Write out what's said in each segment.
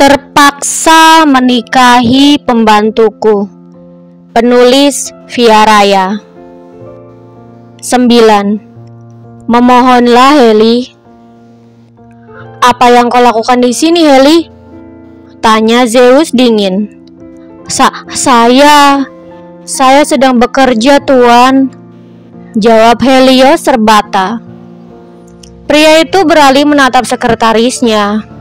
Terpaksa menikahi pembantuku. Penulis Via Raya. 9. Memohonlah, Heli. Apa yang kau lakukan di sini, Heli? Tanya Zeus dingin. Saya sedang bekerja, Tuan, jawab Helios terbata. Pria itu beralih menatap sekretarisnya.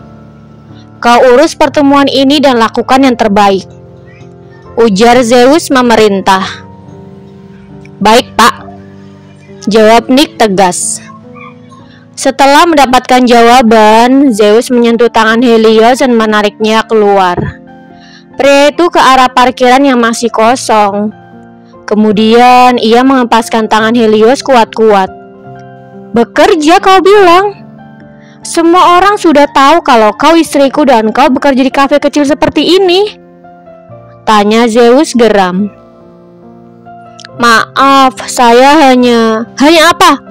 Kau urus pertemuan ini dan lakukan yang terbaik, ujar Zeus memerintah. Baik, Pak, jawab Nick tegas. Setelah mendapatkan jawaban, Zeus menyentuh tangan Helios dan menariknya keluar. Pria itu ke arah parkiran yang masih kosong. Kemudian ia mengempaskan tangan Helios kuat-kuat. Bekerja, kau bilang? Semua orang sudah tahu kalau kau istriku dan kau bekerja di kafe kecil seperti ini. Tanya Zeus geram. Maaf, saya hanya apa?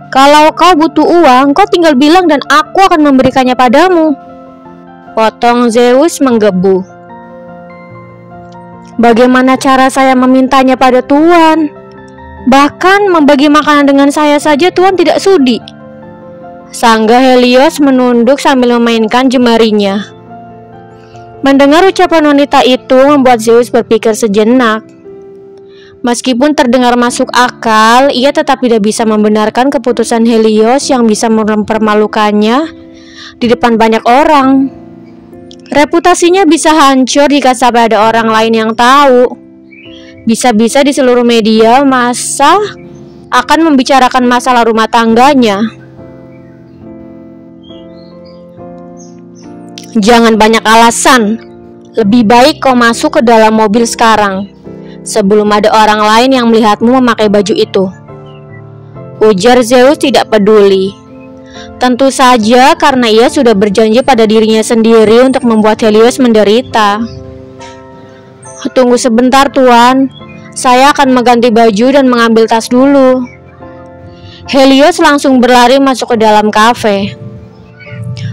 Kalau kau butuh uang, kau tinggal bilang dan aku akan memberikannya padamu. Potong Zeus menggebu. Bagaimana cara saya memintanya pada Tuan? Bahkan membagi makanan dengan saya saja Tuan tidak sudi. Sanggah Helios menunduk sambil memainkan jemarinya. Mendengar ucapan wanita itu membuat Zeus berpikir sejenak. Meskipun terdengar masuk akal, ia tetap tidak bisa membenarkan keputusan Helios yang bisa mempermalukannya di depan banyak orang. Reputasinya bisa hancur jika sampai ada orang lain yang tahu. Bisa-bisa di seluruh media massa akan membicarakan masalah rumah tangganya. Jangan banyak alasan. Lebih baik kau masuk ke dalam mobil sekarang, sebelum ada orang lain yang melihatmu memakai baju itu, ujar Zeus tidak peduli. Tentu saja karena ia sudah berjanji pada dirinya sendiri untuk membuat Helios menderita. Tunggu sebentar, Tuan. Saya akan mengganti baju dan mengambil tas dulu. Helios langsung berlari masuk ke dalam kafe.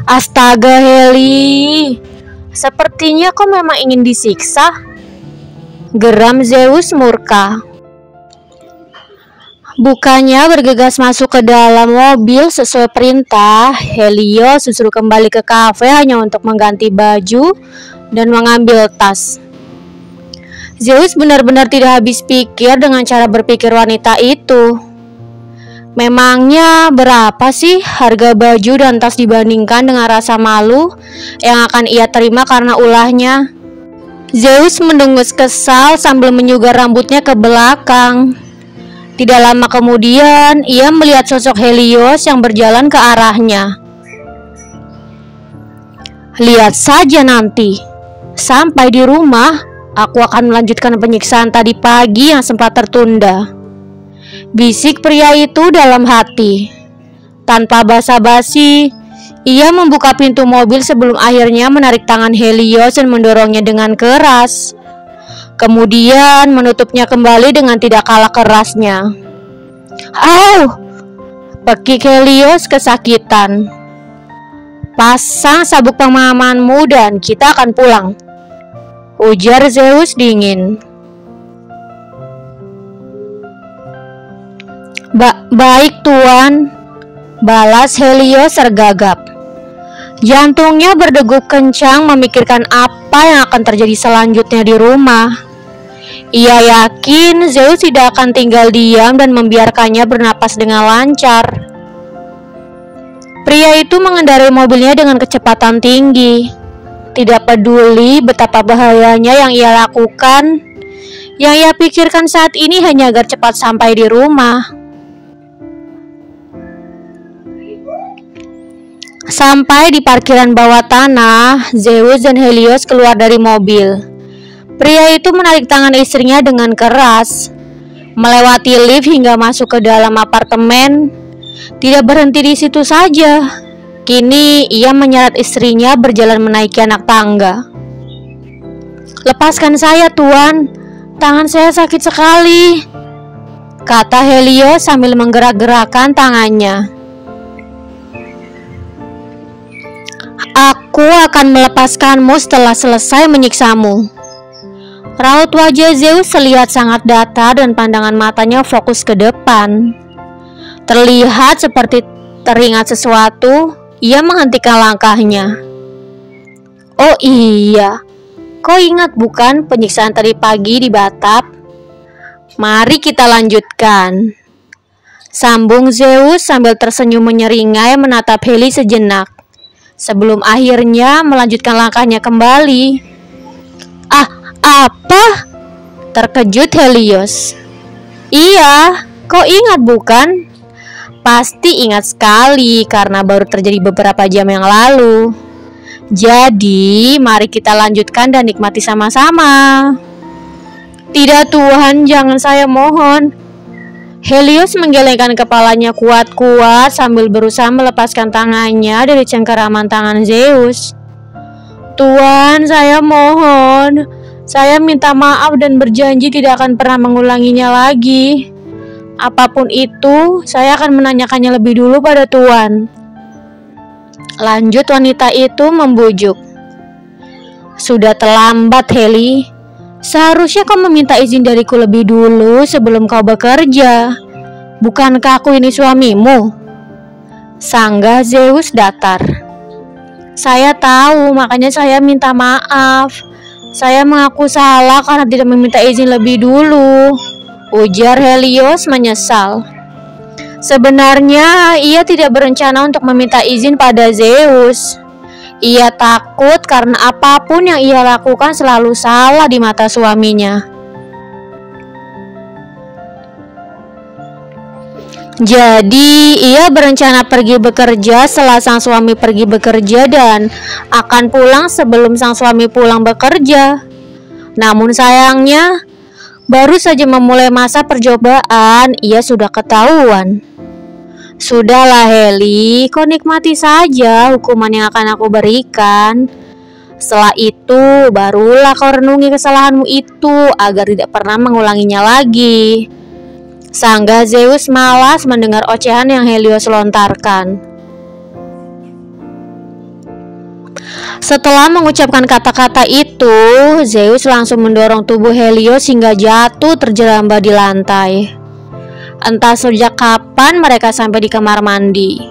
Astaga, Heli. Sepertinya kau memang ingin disiksa, geram Zeus murka. Bukannya bergegas masuk ke dalam mobil sesuai perintah, Helios justru kembali ke kafe hanya untuk mengganti baju dan mengambil tas. Zeus benar-benar tidak habis pikir dengan cara berpikir wanita itu. Memangnya berapa sih harga baju dan tas dibandingkan dengan rasa malu yang akan ia terima karena ulahnya? Zeus mendengus kesal sambil menyugar rambutnya ke belakang. Tidak lama kemudian, ia melihat sosok Helios yang berjalan ke arahnya. Lihat saja nanti. Sampai di rumah, aku akan melanjutkan penyiksaan tadi pagi yang sempat tertunda. Bisik pria itu dalam hati. Tanpa basa-basi, ia membuka pintu mobil sebelum akhirnya menarik tangan Helios dan mendorongnya dengan keras. Kemudian menutupnya kembali dengan tidak kalah kerasnya. Au! Pekik Helios kesakitan. Pasang sabuk pengamanmu dan kita akan pulang, ujar Zeus dingin. Baik, Tuan, balas Helios tergagap. Jantungnya berdegup kencang memikirkan apa yang akan terjadi selanjutnya di rumah. Ia yakin Zeus tidak akan tinggal diam dan membiarkannya bernapas dengan lancar. Pria itu mengendarai mobilnya dengan kecepatan tinggi. Tidak peduli betapa bahayanya yang ia lakukan. Yang ia pikirkan saat ini hanya agar cepat sampai di rumah. Sampai di parkiran bawah tanah, Zeus dan Helios keluar dari mobil. Pria itu menarik tangan istrinya dengan keras, melewati lift hingga masuk ke dalam apartemen. Tidak berhenti di situ saja. Kini ia menyeret istrinya berjalan menaiki anak tangga. Lepaskan saya, Tuan. Tangan saya sakit sekali, kata Helios sambil menggerak-gerakkan tangannya. Aku akan melepaskanmu setelah selesai menyiksamu. Raut wajah Zeus terlihat sangat datar dan pandangan matanya fokus ke depan. Terlihat seperti teringat sesuatu, ia menghentikan langkahnya. Oh iya, kau ingat bukan penyiksaan tadi pagi di Batap? Mari kita lanjutkan. Sambung Zeus sambil tersenyum menyeringai menatap Heli sejenak, sebelum akhirnya melanjutkan langkahnya kembali. Apa? Terkejut Helios. Iya, kau ingat bukan? Pasti ingat sekali karena baru terjadi beberapa jam yang lalu. Jadi, mari kita lanjutkan dan nikmati sama-sama. Tidak Tuhan, jangan, saya mohon. Helios menggelengkan kepalanya kuat-kuat sambil berusaha melepaskan tangannya dari cengkeraman tangan Zeus. Tuhan, saya mohon. Saya minta maaf dan berjanji tidak akan pernah mengulanginya lagi. Apapun itu, saya akan menanyakannya lebih dulu pada Tuhan. Lanjut wanita itu membujuk. Sudah terlambat, Heli. Seharusnya kau meminta izin dariku lebih dulu sebelum kau bekerja. Bukankah aku ini suamimu? Sanggah Zeus datar. Saya tahu, makanya saya minta maaf. Saya mengaku salah karena tidak meminta izin lebih dulu, ujar Helios menyesal. Sebenarnya ia tidak berencana untuk meminta izin pada Zeus. Ia takut karena apapun yang ia lakukan selalu salah di mata suaminya. Jadi ia berencana pergi bekerja setelah sang suami pergi bekerja dan akan pulang sebelum sang suami pulang bekerja. Namun sayangnya, baru saja memulai masa percobaan, ia sudah ketahuan. Sudahlah Heli, kau nikmati saja hukuman yang akan aku berikan. Setelah itu, barulah kau renungi kesalahanmu itu agar tidak pernah mengulanginya lagi. Sanggah Zeus malas mendengar ocehan yang Helios lontarkan. Setelah mengucapkan kata-kata itu, Zeus langsung mendorong tubuh Helios hingga jatuh terjerambah di lantai. Entah sejak kapan mereka sampai di kamar mandi.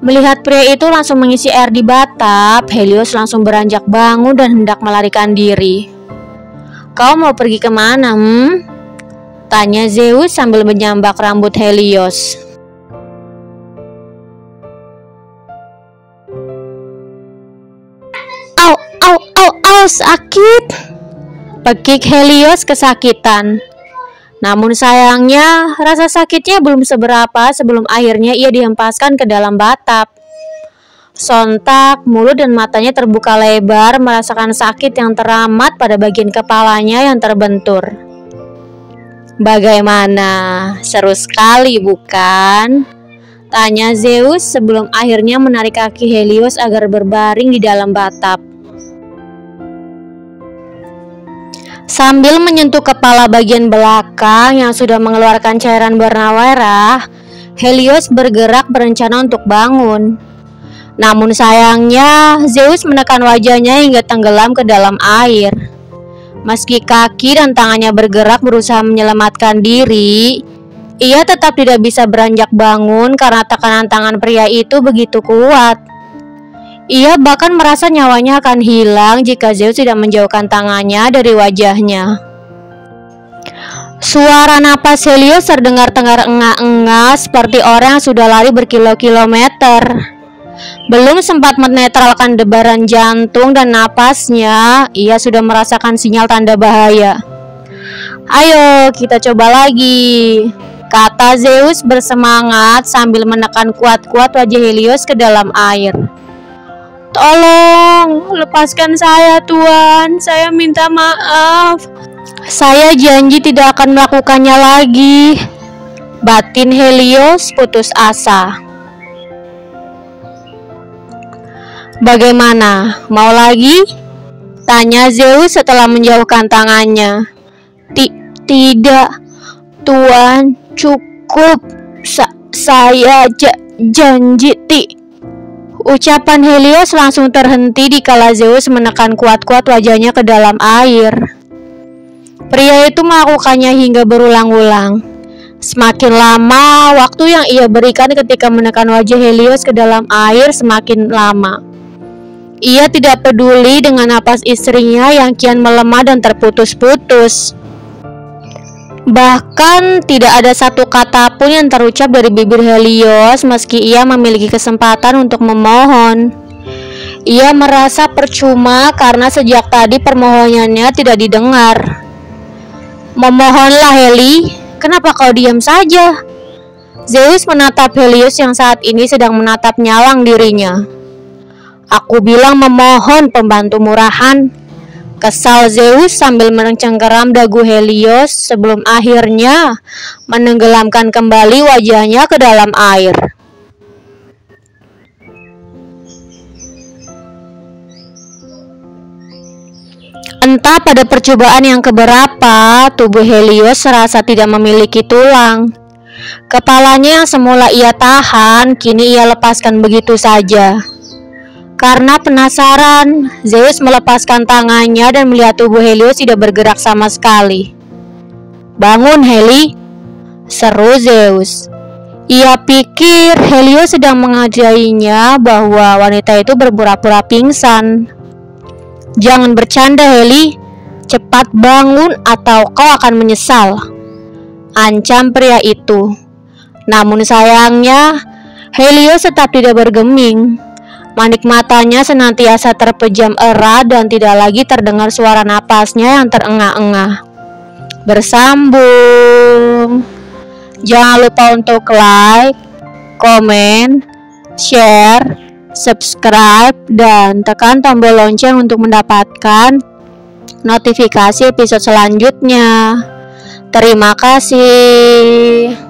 Melihat pria itu langsung mengisi air di batap, Helios langsung beranjak bangun dan hendak melarikan diri. Kau mau pergi kemana, Tanya Zeus sambil menyambak rambut Helios. Au, sakit. Pekik Helios kesakitan. Namun sayangnya, rasa sakitnya belum seberapa sebelum akhirnya ia dihempaskan ke dalam batap. Sontak, mulut dan matanya terbuka lebar merasakan sakit yang teramat pada bagian kepalanya yang terbentur. Bagaimana? Seru sekali bukan? Tanya Zeus sebelum akhirnya menarik kaki Helios agar berbaring di dalam batap. Sambil menyentuh kepala bagian belakang yang sudah mengeluarkan cairan warna merah, Helios bergerak berencana untuk bangun. Namun sayangnya, Zeus menekan wajahnya hingga tenggelam ke dalam air. Meski kaki dan tangannya bergerak berusaha menyelamatkan diri, ia tetap tidak bisa beranjak bangun karena tekanan tangan pria itu begitu kuat. Ia bahkan merasa nyawanya akan hilang jika Zeus tidak menjauhkan tangannya dari wajahnya. Suara napas Helios terdengar engah-engah seperti orang yang sudah lari berkilo-kilometer. Belum sempat menetralkan debaran jantung dan napasnya, ia sudah merasakan sinyal tanda bahaya. Ayo, kita coba lagi, kata Zeus bersemangat sambil menekan kuat-kuat wajah Helios ke dalam air. Tolong, lepaskan saya Tuhan, saya minta maaf. Saya janji tidak akan melakukannya lagi. Batin Helios putus asa. Bagaimana, mau lagi? Tanya Zeus setelah menjauhkan tangannya. Tidak, Tuhan, cukup. Saya janji Ucapan Helios langsung terhenti dikala Zeus menekan kuat-kuat wajahnya ke dalam air. Pria itu melakukannya hingga berulang-ulang. Semakin lama, waktu yang ia berikan ketika menekan wajah Helios ke dalam air semakin lama. Ia tidak peduli dengan napas istrinya yang kian melemah dan terputus-putus. Bahkan tidak ada satu kata pun yang terucap dari bibir Helios meski ia memiliki kesempatan untuk memohon. Ia merasa percuma karena sejak tadi permohonannya tidak didengar. "Memohonlah, Heli, kenapa kau diam saja?" Zeus menatap Helios yang saat ini sedang menatap nyalang dirinya. "Aku bilang memohon, pembantu murahan," kesal Zeus sambil mencengkeram dagu Helios sebelum akhirnya menenggelamkan kembali wajahnya ke dalam air. Entah pada percobaan yang keberapa, tubuh Helios serasa tidak memiliki tulang. Kepalanya yang semula ia tahan, kini ia lepaskan begitu saja. Karena penasaran, Zeus melepaskan tangannya dan melihat tubuh Helios tidak bergerak sama sekali. "Bangun, Heli," seru Zeus. Ia pikir Helios sedang mengajainya bahwa wanita itu berpura-pura pingsan. "Jangan bercanda, Heli. Cepat bangun atau kau akan menyesal," ancam pria itu. Namun sayangnya, Helios tetap tidak bergeming. Manik matanya senantiasa terpejam erat dan tidak lagi terdengar suara napasnya yang terengah-engah. Bersambung. Jangan lupa untuk like, komen, share, subscribe, dan tekan tombol lonceng untuk mendapatkan notifikasi episode selanjutnya. Terima kasih.